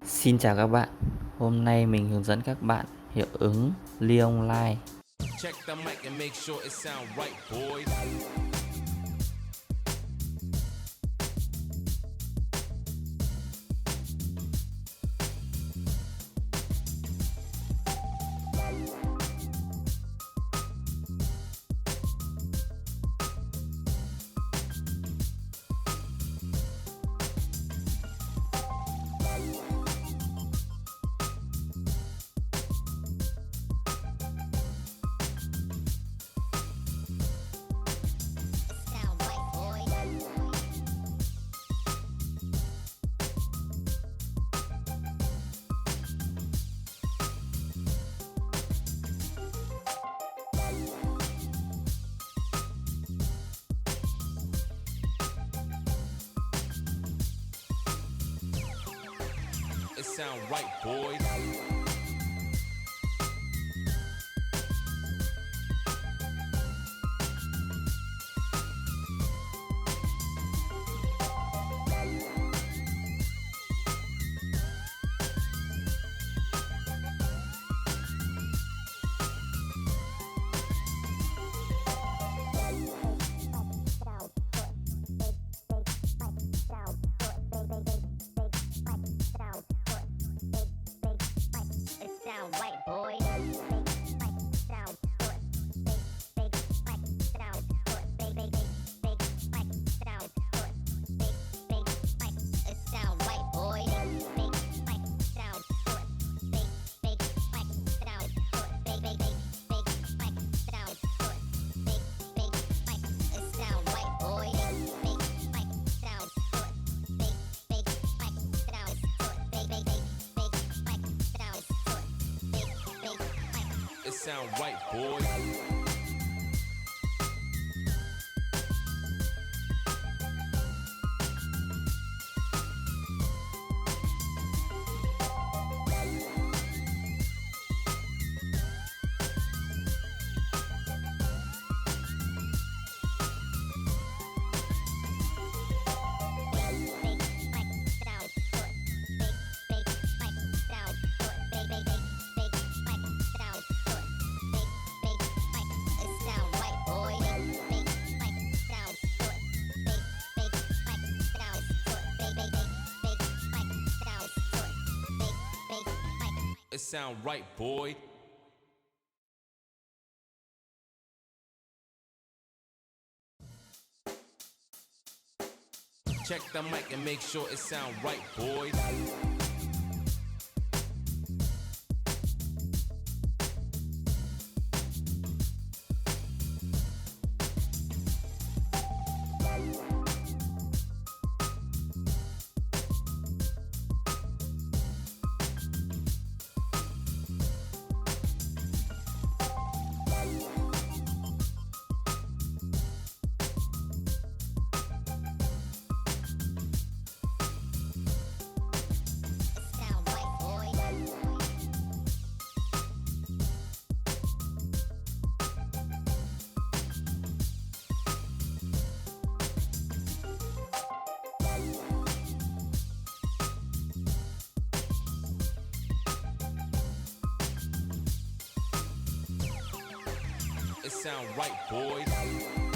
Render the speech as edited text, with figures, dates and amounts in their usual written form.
Xin chào các bạn. Hôm nay mình hướng dẫn các bạn hiệu ứng ly online. Check the mic and make sure it sound right, boys. It sound right, boys. It sound right, boys. It sound right, boy. Check the mic and make sure it sound right, boys. It sound right, boys.